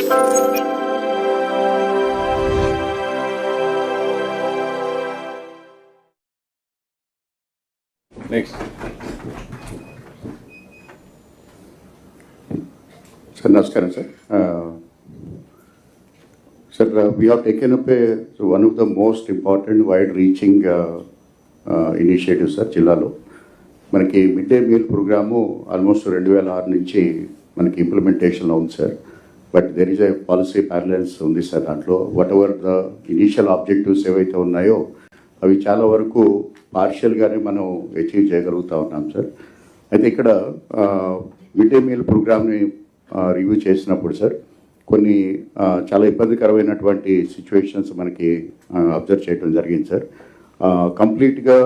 Next. Sir, Namaskaram, sir. Sir, we have taken up one of the most important wide-reaching initiatives, sir, జిల్లాలో మనకి mid day meal programme almost 2006 నుంచి మనకి ఇంప్లిమెంటేషన్లో ఉంది sir. But there is a policy paralysis ఉంది sir. దాంట్లో whatever the initial objectives ఏవైతే ఉన్నాయో అవి చాలా వరకు పార్షియల్గానే మనం అచీవ్ చేయగలుగుతూ ఉన్నాం సార్. అయితే ఇక్కడ మిడ్ డే మీల్ ప్రోగ్రామ్ని రివ్యూ చేసినప్పుడు సార్ కొన్ని చాలా ఇబ్బందికరమైనటువంటి సిచ్యువేషన్స్ మనకి అబ్జర్వ్ చేయడం జరిగింది సార్. కంప్లీట్గా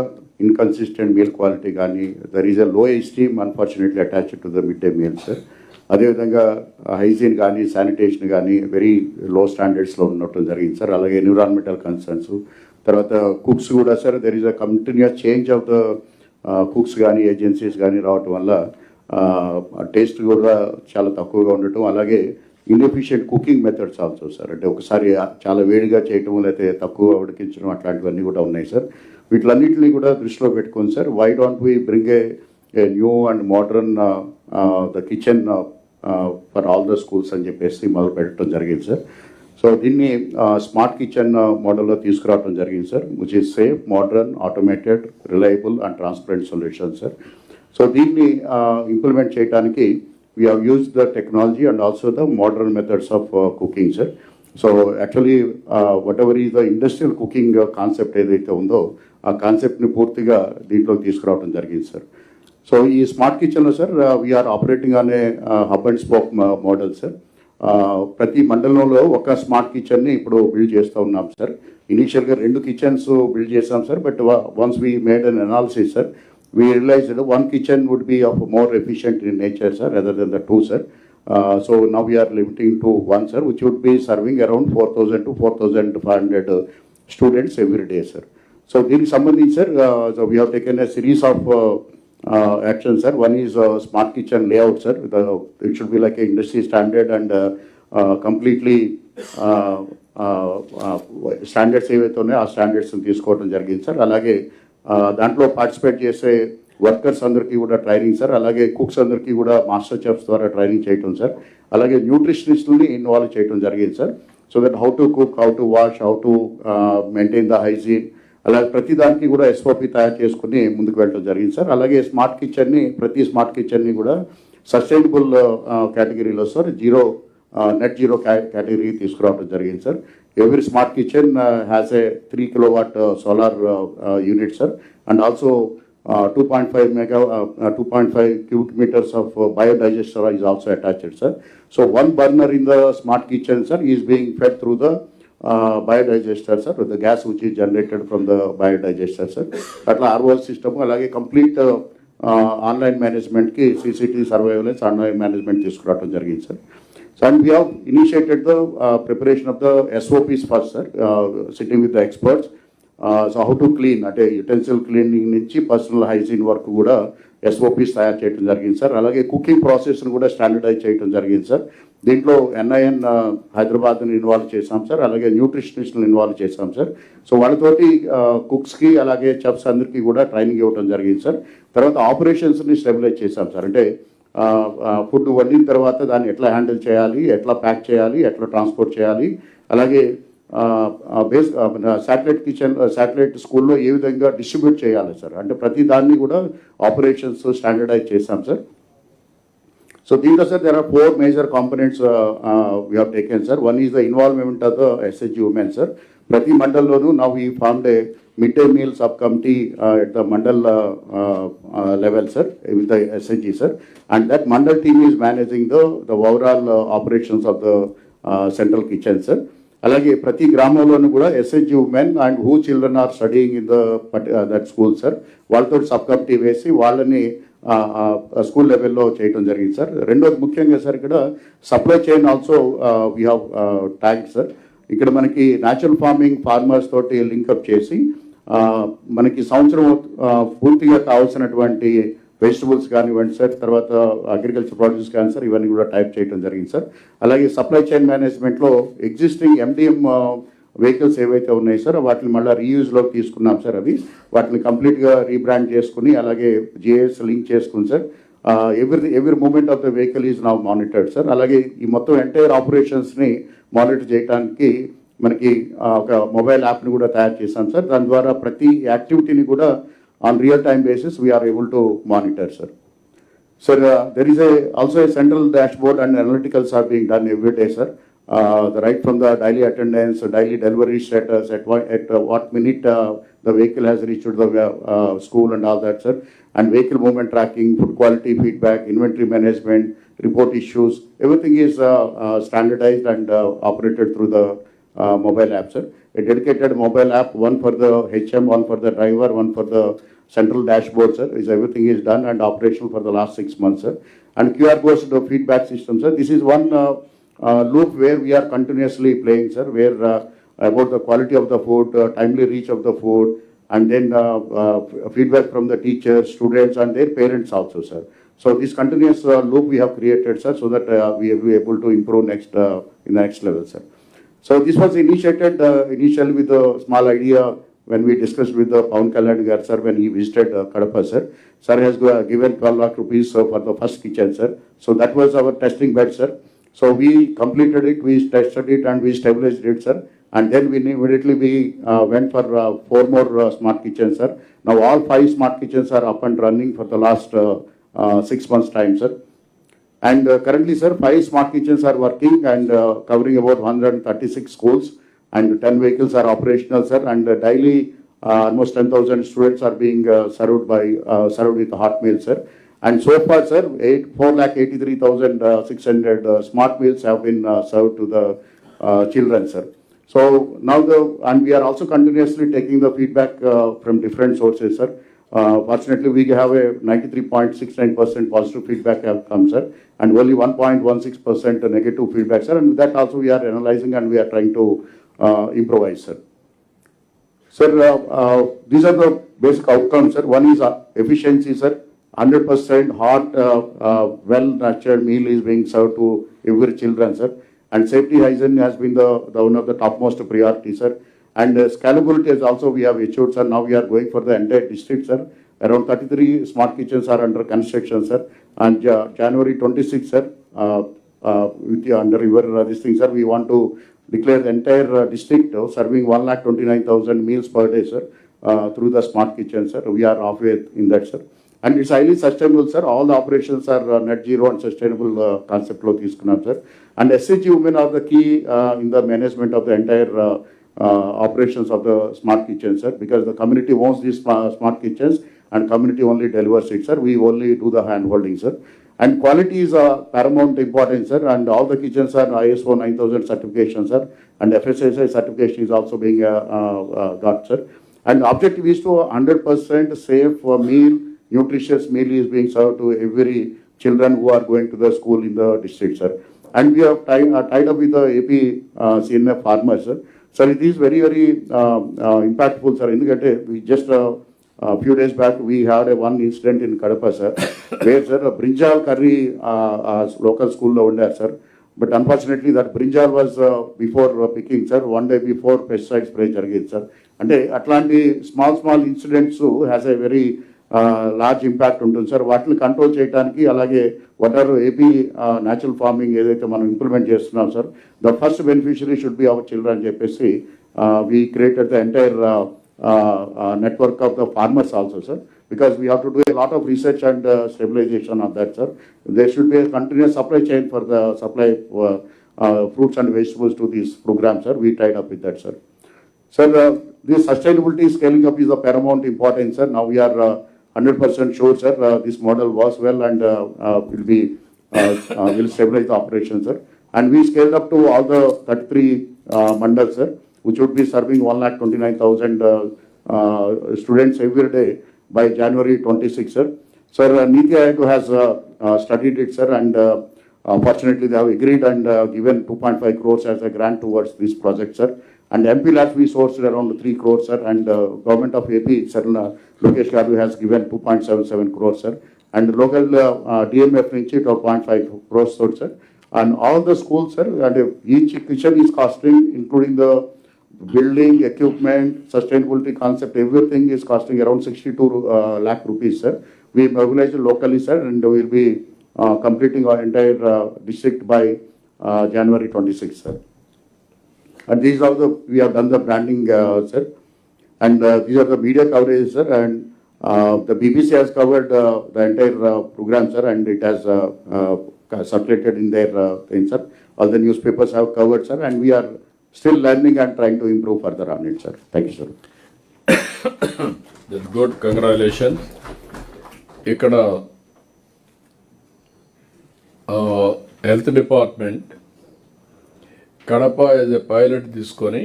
ఇన్కన్సిస్టెంట్ మీల్ క్వాలిటీ కానీ, దర్ ఈజ్ అ లో esteem unfortunately attached to the mid day meal sir. అదేవిధంగా హైజీన్ కానీ, శానిటేషన్ కానీ వెరీ లో స్టాండర్డ్స్లో ఉండటం జరిగింది సార్. అలాగే ఎన్విరాన్మెంటల్ కన్సర్న్స్, తర్వాత కుక్స్ కూడా sir there is a continuous change of the cooks కానీ, ఏజెన్సీస్ కానీ రావటం వల్ల టేస్ట్ కూడా చాలా తక్కువగా ఉండటం, అలాగే inefficient cooking methods also sir. అంటే ఒకసారి చాలా వేడిగా చేయటం, లేకపోతే తక్కువ ఉడికించడం, అట్లాంటివన్నీ కూడా ఉన్నాయి సార్. వీటిలన్నింటినీ కూడా దృష్టిలో పెట్టుకోండి sir. Why don't we bring a new and modern the kitchen for all the schools అని చెప్పేసి మొదలు పెట్టడం జరిగింది సార్. సో దీన్ని స్మార్ట్ కిచెన్ మోడల్లో తీసుకురావడం జరిగింది sir, which is safe, modern, automated, reliable and transparent solution sir. So దీన్ని ఇంప్లిమెంట్ చేయడానికి we have used the technology and also the modern methods of cooking, sir. So actually whatever is the industrial cooking concept ఏదైతే ఉందో ఆ కాన్సెప్ట్ని పూర్తిగా దీంట్లో తీసుకురావడం జరిగింది సార్. సో ఈ స్మార్ట్ కిచెన్లో సార్ వీఆర్ ఆపరేటింగ్ అనే hub and spoke model sir. ప్రతి మండలంలో ఒక స్మార్ట్ కిచెన్ని ఇప్పుడు బిల్డ్ చేస్తూ ఉన్నాం సార్. ఇనీషియల్గా 2 కిచెన్స్ బిల్డ్ చేస్తాం sir. But once we made an analysis sir, we realized that one kitchen would be of more efficient in nature, sir, rather than the 2, sir. So now we are limiting to 1, sir, which would be serving around 4,000 to 4,500 students every day, sir. So దీనికి సంబంధించి sir, so we have taken a series of actions, sir. One is smart kitchen layout, sir. It should be like a industry standard and completely standards ఏవైతే ఉన్నాయో ఆ స్టాండర్డ్స్ని తీసుకోవడం జరిగింది sir. అలాగే దాంట్లో participate చేసే వర్కర్స్ అందరికీ కూడా ట్రైనింగ్ సార్. అలాగే కుక్స్ అందరికీ కూడా మాస్టర్ చెఫ్స్ ద్వారా ట్రైనింగ్ చేయటం సార్. అలాగే న్యూట్రిషనిస్ట్ని ఇన్వాల్వ్ చేయడం జరిగింది sir. So that how to cook, how to wash, how to maintain the hygiene, అలాగే ప్రతి దానికి కూడా ఎస్ఓపి తయారు చేసుకుని ముందుకు వెళ్ళడం జరిగింది సార్. అలాగే ప్రతి స్మార్ట్ కిచెన్ని కూడా సస్టైనబుల్ కేటగిరీలో సార్ నెట్ జీరో కేటగిరీ తీసుకురావడం జరిగింది sir. Every smart kitchen has a 3 kilowatt solar unit, sir, and also 2.5 cubic meters of biodigester is also attached, sir. So one burner in the smart kitchen, sir, is being fed through the biodigester, sir, with the gas which is generated from the biodigester, sir. Atla RO system alage complete online management ki CCTV surveillance online management తీసుకురావడం జరిగింది sir. So and we have initiated the preparation of the SOPs first, sir, sitting with the experts. So how to clean, అంటే utensil cleaning నుంచి personal hygiene వరకు కూడా SOPs తయారు చేయడం జరిగింది sir. అలాగే కుకింగ్ ప్రాసెస్ని కూడా స్టాండర్డైజ్ చేయడం జరిగింది సార్. దీంట్లో NIN హైదరాబాద్ని ఇన్వాల్వ్ చేశాం సార్. అలాగే న్యూట్రిషనిస్ట్ని ఇన్వాల్వ్ చేశాం సార్. సో వాళ్ళతోటి కుక్స్కి అలాగే చెఫ్స్ అందరికీ కూడా ట్రైనింగ్ ఇవ్వడం జరిగింది సార్. తర్వాత ఆపరేషన్స్ని స్టెబిలైజ్ చేశాం సార్. అంటే ఫుడ్ వండిన తర్వాత దాన్ని ఎట్లా హ్యాండిల్ చేయాలి, ఎట్లా ప్యాక్ చేయాలి, ఎట్లా ట్రాన్స్పోర్ట్ చేయాలి, అలాగే శాటిలైట్ స్కూల్లో ఏ విధంగా డిస్ట్రిబ్యూట్ చేయాలి సార్. అంటే ప్రతి దాన్ని కూడా ఆపరేషన్స్ స్టాండర్డైజ్ చేశాం సార్. సో దీంట్లో sir there are 4 major components we have taken, sir. One is the involvement of the SHG women, sir. ప్రతి మండల్లోనూ now we formed a midday meal subcommittee at the mandal level, sir, with the SHG, sir, and that mandal team is managing the overall operations of the central kitchen, sir. అలాగే ప్రతి గ్రామంలోనూ కూడా SHG women and who children are studying in that school, sir, వాళ్ళతో sub committee వేసి వాళ్ళని school లెవెల్లో చేయడం జరిగింది సార్. రెండోది ముఖ్యంగా సార్ ఇక్కడ supply chain also we have tagged sir. ఇక్కడ మనకి న్యాచురల్ ఫార్మింగ్ ఫార్మర్స్ తోటి లింకప్ చేసి మనకి సంవత్సరం పూర్తిగా కావాల్సినటువంటి వెజిటబుల్స్ కానివ్వండి సార్, తర్వాత అగ్రికల్చర్ ప్రొడ్యూస్ కానీ సార్, ఇవన్నీ కూడా టైప్ చేయడం జరిగింది సార్. అలాగే సప్లై చైన్ మేనేజ్మెంట్లో ఎగ్జిస్టింగ్ ఎండిఎం వెహికల్స్ ఏవైతే ఉన్నాయి సార్ వాటిని మళ్ళీ రీయూజ్లోకి తీసుకున్నాం సార్. వాటిని కంప్లీట్గా రీబ్రాండ్ చేసుకుని అలాగే జిఎస్ లింక్ చేసుకుని sir every moment of the vehicle is now monitored sir. అలాగే ఈ మొత్తం ఎంటైర్ ఆపరేషన్స్ని మానిటర్ చేయడానికి మనకి ఒక మొబైల్ యాప్ని కూడా తయారు చేశాం సార్. దాని ద్వారా ప్రతి యాక్టివిటీని కూడా on real time basis we are able to monitor sir. Sir, there is also a central dashboard and analyticals are being done every day, sir. Right from the daily attendance, daily delivery status, at what minute the vehicle has reached the school and all that, sir. And vehicle movement tracking, food quality feedback, inventory management, report issues, everything is standardized and operated through the mobile app, sir. A dedicated mobile app, one for the HM, one for the driver, one for the central dashboard, sir. Everything is done and operational for the last 6 months, sir. And QR goes to the feedback system, sir. This is one loop where we are continuously playing, sir, where about the quality of the food, timely reach of the food, and then feedback from the teachers, students, and their parents also, sir. So this continuous loop we have created, sir, so that we will be able to improve in the next level, sir. So this was initiated initially with a small idea when we discussed with the Pawan Kalyan Gar, sir, when he visited Kadapa, sir. Sir has given 12 lakh rupees for the first kitchen, sir. So that was our testing bed, sir. So we completed it, we tested it, and we stabilized it, sir. And then we immediately went for 4 more smart kitchens, sir. Now all 5 smart kitchens are up and running for the last 6 months' time, sir. And currently, sir, 5 smart kitchens are working and covering about 136 schools, and 10 vehicles are operational, sir. And daily, almost 10,000 students are being served with hot meals, sir. And so far, sir, 4,83,600 smart meals have been served to the children, sir. So now and we are also continuously taking the feedback from different sources, sir. Fortunately, we have a 93.69% positive feedback have come, sir, and only 1.16% negative feedback, sir. And that also we are analyzing and we are trying to improvise, sir. Sir, these are the basic outcomes, sir. One is efficiency, sir. 100% hot, well-nurtured meal is being served to every children, sir. And safety hygiene has been the one of the topmost priority, sir. And scalability is also we have achieved, sir. Now we are going for the entire district, sir. Around 33 smart kitchens are under construction, sir. And January 26, sir, under your this thing, sir, we want to declare the entire district serving 1,29,000 meals per day, sir, through the smart kitchen, sir. We are halfway in that, sir. And it's highly sustainable, sir. All the operations are net zero and sustainable concept lo తీసుకున్నాం, sir. And SHG women are the key in the management of the entire operations of the smart kitchen, sir, because the community wants these smart kitchens and community only delivers it, sir. We only do the hand holding, sir. And quality is paramount importance, sir, and all the kitchens are ISO 9000 certification, sir, and FSSAI certification is also being got, sir. And the objective is to 100% safe meal, nutritious meal is being served to every children who are going to the school in the district, sir. And we have tied up with the AP CNF farmers, sir. Sir, it is very, very impactful, sir. We just a few days back, we had one incident in Kadapa, sir, where, sir, a brinjal curry local school lo undaru, sir. But unfortunately, that brinjal was before picking, sir, one day before pesticide spray jarigindi, sir. Ante atlanti small incidents has a very large impact ఉంటుంది, sir. వాటిని control చేయడానికి అలాగే water AP natural farming ఏదైతే మనం implement చేస్తున్నాం, sir, the first beneficiary should be our children అని చెప్పేసి we created the entire network of the farmers also, sir, because we have to do a lot of research and stabilization of that, sir. There should be a continuous supply chain for the supply fruits and vegetables to this program, sir. We tied up with that, sir. Sir, this sustainability scaling up is of paramount importance, sir. Now we are 100% sure, sir, this model was well and will stabilize the operation, sir. And we scaled up to all the 33 mandals, sir, which would be serving 1,29,000 students every day by January 26, sir. Sir, Niti Aayog has studied it, sir, and fortunately they have agreed and given 2.5 crores as a grant towards this project, sir. And MP Labs we sourced around 3 crores, sir, and Government of AP, sir, Lokesh Garu has given 2.77 crores, sir. and local DMF నుంచి 12.5 crores sir, and all the schools sir, and each kitchen is costing, including the building, equipment, sustainability concept, everything is costing around 62 lakh rupees sir. We mobilized locally sir, and we will be completing our entire district by January 26 sir. And these are we have done the branding sir, and these are the media coverage sir, and the BBC has covered the entire program sir, and it has circulated in their thing sir. All the newspapers have covered sir, and we are still learning and trying to improve further on it sir. Thank you sir. That's good, congratulations. ఇక్కడ health department Kadapa as a pilot తీసుకొని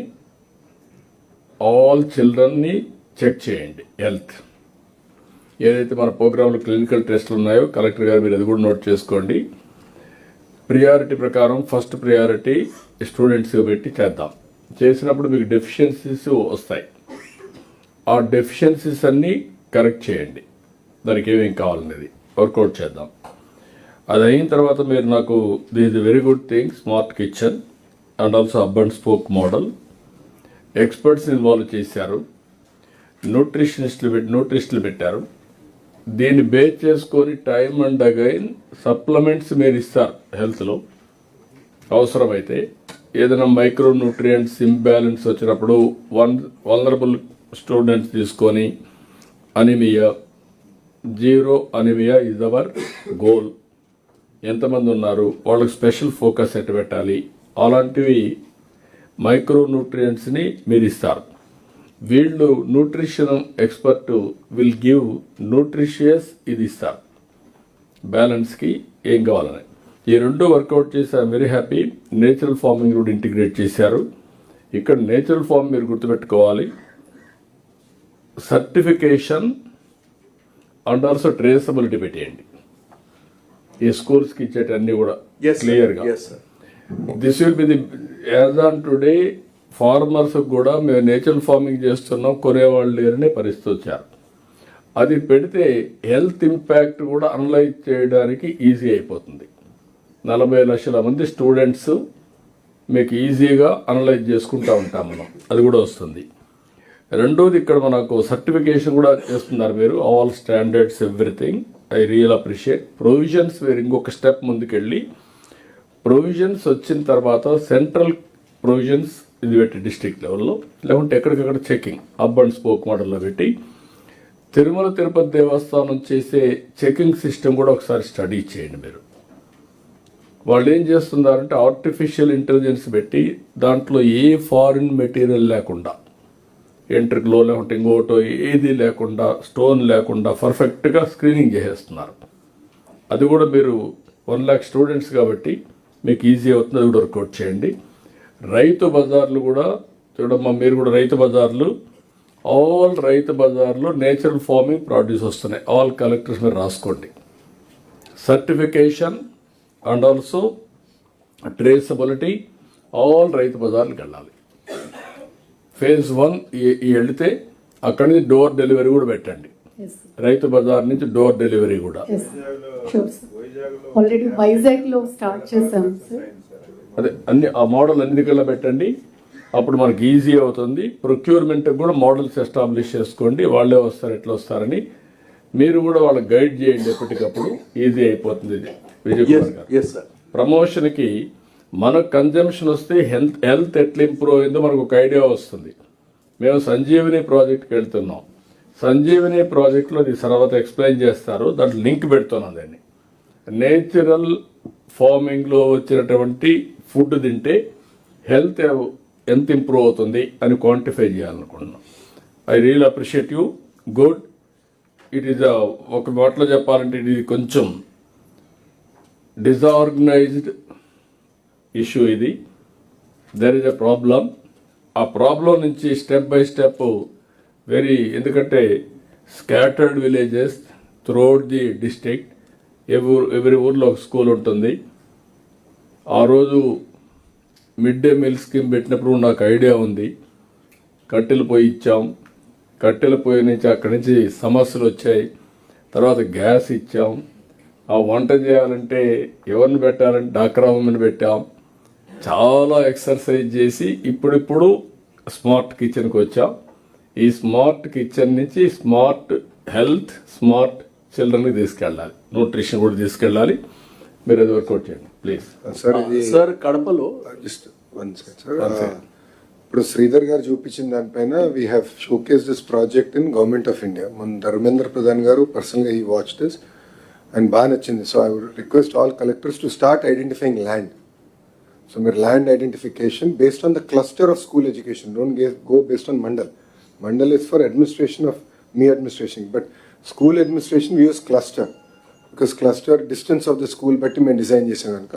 all చిల్డ్రన్ని check చేయండి. Health ఏదైతే మన ప్రోగ్రాంలో clinical టెస్టులు ఉన్నాయో collector గారు మీరు అది కూడా నోట్ చేసుకోండి. ప్రియారిటీ ప్రకారం ఫస్ట్ ప్రియారిటీ స్టూడెంట్స్ పెట్టి చేద్దాం. చేసినప్పుడు మీకు డెఫిషియన్సీస్ వస్తాయి. ఆ డెఫిషియన్సీస్ అన్నీ కరెక్ట్ చేయండి. దానికి ఏమేమి కావాలనేది వర్కౌట్ చేద్దాం. అది అయిన తర్వాత మీరు నాకు this is very good thing, smart kitchen and also hub and spoke model, experts involve చేశారు, న్యూట్రిషనిస్టులు పెట్టారు. దీన్ని బేస్ చేసుకొని టైమ్ అండ్ అగైన్ సప్లిమెంట్స్ మీరు ఇస్తారు. హెల్త్లో అవసరమైతే ఏదైనా మైక్రో న్యూట్రియంట్స్ ఇంబ్యాలెన్స్ వచ్చినప్పుడు వల్నరబుల్ స్టూడెంట్స్ తీసుకొని anaemia, zero anaemia is our goal. ఎంతమంది ఉన్నారు, వాళ్ళకి స్పెషల్ ఫోకస్ ఎట్టు పెట్టాలి, అలాంటివి మైక్రో న్యూట్రియంట్స్ని మీరు ఇస్తారు. వీళ్ళు nutrition expert will give nutritious ఇది ఇస్తారు బ్యాలెన్స్కి ఏం కావాలని. ఈ రెండు వర్కౌట్ చేసి I'm very happy. Natural farming కూడా ఇంటిగ్రేట్ చేశారు. ఇక్కడ నేచురల్ ఫార్మ్ మీరు గుర్తుపెట్టుకోవాలి, సర్టిఫికేషన్ అండ్ ఆల్సో ట్రేసబిలిటీ పెట్టేయండి. ఈ స్కూల్స్కి ఇచ్చేటన్నీ కూడా క్లియర్గా. This will be the as on today farmers కూడా మేము నేచురల్ ఫార్మింగ్ చేస్తున్నాం, కొనేవాళ్ళు లేరనే పరిస్థితి వచ్చారు. అది పెడితే హెల్త్ ఇంపాక్ట్ కూడా అనలైజ్ చేయడానికి ఈజీ అయిపోతుంది. 40 లక్షల మంది స్టూడెంట్స్ మీకు ఈజీగా అనలైజ్ చేసుకుంటూ ఉంటాం మనం, అది కూడా వస్తుంది. రెండోది ఇక్కడ మనకు సర్టిఫికేషన్ కూడా చేస్తున్నారు మీరు, all standards everything. I real appreciate. Provisions మీరు ఇంకొక స్టెప్ ముందుకెళ్ళి ప్రొవిజన్స్ వచ్చిన తర్వాత సెంట్రల్ ప్రొవిజన్స్ ఇది పెట్టి డిస్ట్రిక్ట్ లెవెల్లో, లేకుంటే ఎక్కడికక్కడ చెకింగ్ హబ్ అండ్ స్పోక్ మోడల్లో పెట్టి తిరుమల తిరుపతి దేవస్థానం చేసే చెకింగ్ సిస్టమ్ కూడా ఒకసారి స్టడీ చేయండి మీరు. వాళ్ళు ఏం చేస్తున్నారంటే ఆర్టిఫిషియల్ ఇంటెలిజెన్స్ పెట్టి దాంట్లో ఏ ఫారిన్ మెటీరియల్ లేకుండా, ఎంట్రిక్లో లేకుంటే ఇంకోటో ఏది లేకుండా, స్టోన్ లేకుండా పర్ఫెక్ట్గా స్క్రీనింగ్ చేసేస్తున్నారు. అది కూడా మీరు 1 lakh స్టూడెంట్స్ కాబట్టి మీకు ఈజీ అవుతుంది. అది కూడా వర్కౌట్ చేయండి. రైతు బజార్లు కూడా చూడమ్మా, మీరు కూడా రైతు బజార్లు, ఆల్ రైతు బజార్లో నేచురల్ ఫార్మింగ్ ప్రొడ్యూస్ వస్తున్నాయి. ఆల్ కలెక్టర్స్ మీరు రాసుకోండి. Certification and also traceability all రైతు బజార్లకు వెళ్ళాలి. ఫేజ్ 1 వెళితే అక్కడి నుంచి డోర్ డెలివరీ కూడా పెట్టండి. రైతు బజార్ నుంచి డోర్ డెలివరీ కూడా. ఆల్రెడీ వైజాగ్ లో స్టార్ట్ చేసాం సార్. అదే అన్ని ఆ మోడల్ అన్నిటికల్లా పెట్టండి. అప్పుడు మనకి ఈజీ అవుతుంది. ప్రొక్యూర్మెంట్ కూడా మోడల్స్ ఎస్టాబ్లిష్ చేసుకోండి. వాళ్ళే వస్తారు, ఎట్లా వస్తారని మీరు కూడా వాళ్ళకి గైడ్ చేయండి. ఎప్పటికప్పుడు ఈజీ అయిపోతుంది. ఇది విజయ్ కుమార్ గారు ప్రమోషన్కి మనకు కన్జంప్షన్ వస్తే హెల్త్ ఎట్లా ఇంప్రూవ్ అయిందో మనకు ఒక ఐడియా వస్తుంది. మేము సంజీవిని ప్రాజెక్ట్కి వెళ్తున్నాం. సంజీవిని ప్రాజెక్ట్లో ఇది తర్వాత ఎక్స్ప్లెయిన్ చేస్తారు. దాంట్లో లింక్ పెడుతున్నాం. దాన్ని నేచురల్ ఫార్మింగ్లో వచ్చినటువంటి ఫుడ్ తింటే హెల్త్ ఎంత ఇంప్రూవ్ అవుతుంది అని క్వాంటిఫై చేయాలనుకుంటున్నాం. I real appreciate you. Good. It is ఒక మాటలో చెప్పాలంటే ఇది కొంచెం డిజార్గనైజ్డ్ ఇష్యూ. ఇది దెర్ ఇస్ ఎ ప్రాబ్లం. ఆ ప్రాబ్లం నుంచి స్టెప్ బై స్టెప్ ఎందుకంటే scattered villages throughout the district, ఎవరి ఊర్లో ఒక స్కూల్ ఉంటుంది. ఆ రోజు మిడ్ డే మీల్ స్కీమ్ పెట్టినప్పుడు నాకు ఐడియా ఉంది. కట్టెల పొయ్యి ఇచ్చాం. కట్టెల పొయ్యి నుంచి అక్కడి నుంచి సమస్యలు వచ్చాయి. తర్వాత గ్యాస్ ఇచ్చాం. ఆ వంట చేయాలంటే ఎవరిని పెట్టాలంటే డాక్రా ఉమెన్ పెట్టాం. చాలా ఎక్సర్సైజ్ చేసి ఇప్పుడిప్పుడు స్మార్ట్ కిచెన్కి వచ్చాం. ఈ స్మార్ట్ కిచెన్ నుంచి స్మార్ట్ హెల్త్, స్మార్ట్ చిల్డ్రన్కి తీసుకెళ్ళాలి, న్యూట్రిషన్ కూడా తీసుకెళ్ళాలి. మీరు అది వర్కౌట్ చేయండి ప్లీజ్. సార్ కడపలో జస్ట్ వన్ సెకండ్ సార్. ఇప్పుడు శ్రీధర్ గారు చూపించిన దానిపైన we have showcase this project in government of India. మన ధర్మేంద్ర ప్రధాన్ గారు పర్సనల్గా హీ వాచ్ దిస్ అండ్ బాగా నచ్చింది. So I would request all collectors to start identifying land. So మీరు land identification based on the cluster of school education. Don't go based on mandal. Mandal is for administration of me administration, but school administration we use cluster because cluster distance of the school బట్టి మేము design చేసాం కనుక.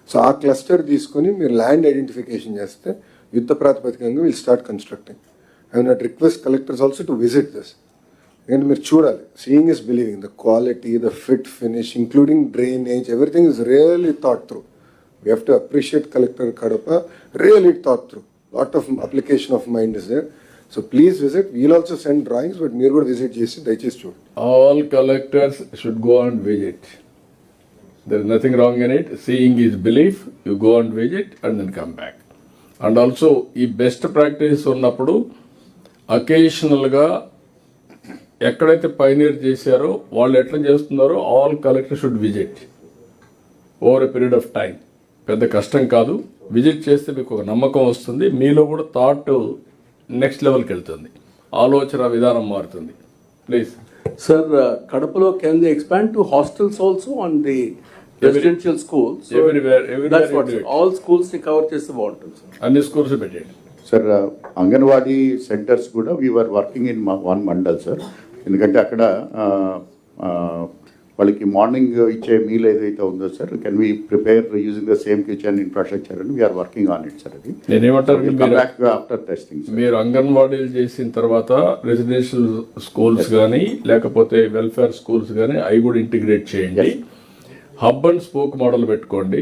So ఆ cluster తీసుకొని మీరు land identification చేస్తే యుద్ధ ప్రాతిపదికంగా will start constructing. I not request collectors also to visit this. ఎందుకంటే మీరు చూడాలి, seeing is believing. The quality, the fit finish, including drainage, everything is really thought through. We have to appreciate collector Kadapa, really thought through. Lot of application of mind is there. So please visit. We'll also send drawings, but మీరు కూడా visit చేసి దయచేసి చూడండి. All collectors should go and visit. There is nothing wrong in it. Seeing is belief. You go and visit and then come back. And also, ఈ best practice ఉన్నప్పుడు అకేషనల్గా ఎక్కడైతే pioneer చేశారో వాళ్ళు ఎట్లా చేస్తున్నారో all collector should visit over a period of time. పెద్ద కష్టం కాదు. విజిట్ చేస్తే మీకు ఒక నమ్మకం వస్తుంది, మీలో కూడా థాట్ నెక్స్ట్ లెవెల్కి వెళ్తుంది, ఆలోచన విధానం మారుతుంది. ప్లీజ్ సార్ కడపలో can they expand to hostels also on the residential schools? All schools ని కవర్ చేస్తే బాగుంటుంది సార్. అన్ని స్కూల్స్ పెట్టండి సార్. అంగన్వాడీ సెంటర్స్ కూడా we are working in one mandal sir. ఎందుకంటే అక్కడ వాళ్ళకి మార్నింగ్ ఇచ్చే మీల్ ఏదైతే ఉందో sir, can we prepare using the same kitchen infrastructure అని we are working on it sir. అది నేనేమంటారు, ఆఫ్టర్ టెస్టింగ్ మీరు అంగన్వాడీలు చేసిన తర్వాత రెసిడెన్షియల్ స్కూల్స్ కానీ లేకపోతే వెల్ఫేర్ స్కూల్స్ కానీ అవి కూడా ఇంటిగ్రేట్ చేయండి. హబ్ అండ్ స్పోక్ మోడల్ పెట్టుకోండి.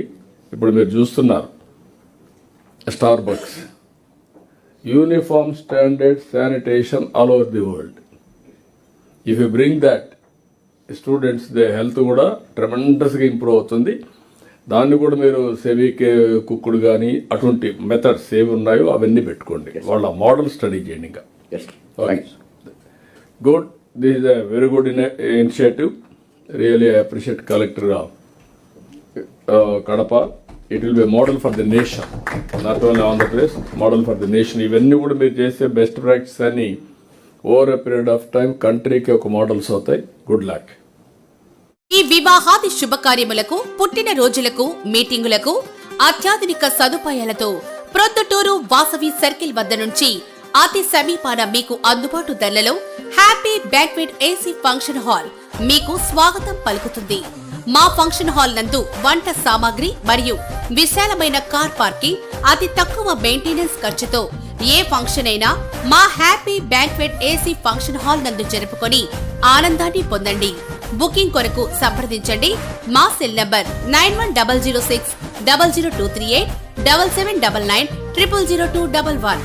ఇప్పుడు మీరు చూస్తున్నారు Starbucks, uniform standard sanitation all over the world. If you bring that, students they health కూడా ట్రెమెండస్గా ఇంప్రూవ్ అవుతుంది. దాన్ని కూడా మీరు సెవీకే కుక్కుడు కానీ అటువంటి మెథడ్స్ ఏవి ఉన్నాయో అవన్నీ పెట్టుకోండి. వాళ్ళ మోడల్ స్టడీ చేయండి. ఇంకా good, this is a very good initiative. Really I appreciate collector Kadapa. It will be model for the nation, not only Andhra Pradesh, model for the nation. ఇవన్నీ కూడా మీరు చేసే బెస్ట్ ప్రాక్టీస్ అని over a period of time కంట్రీకి ఒక models అవుతాయి. Good luck. ఈ వివాహాది శుభకార్యములకు, పుట్టిన రోజులకు, మీటింగులకు అత్యాధునిక సదుపాయాలతో ప్రొద్దుటూరు వాసవి సర్కిల్ వద్ద నుంచి అతి సమీపాన మీకు అందుబాటు ధరలలో happy banquet AC function hall మీకు స్వాగతం పలుకుతుంది. మా ఫంక్షన్ హాల్ నందు వంట సామాగ్రి మరియు విశాలమైన కార్ పార్కింగ్, అతి తక్కువ మెయింటెనెన్స్ ఖర్చుతో ఏ ఫంక్షన్ అయినా మా happy banquet AC function hall నందు జరుపుకొని ఆనందాన్ని పొందండి. బుకింగ్ కొరకు సంప్రదించండి. మా సెల్ నంబర్ 9100600238 7799 000211.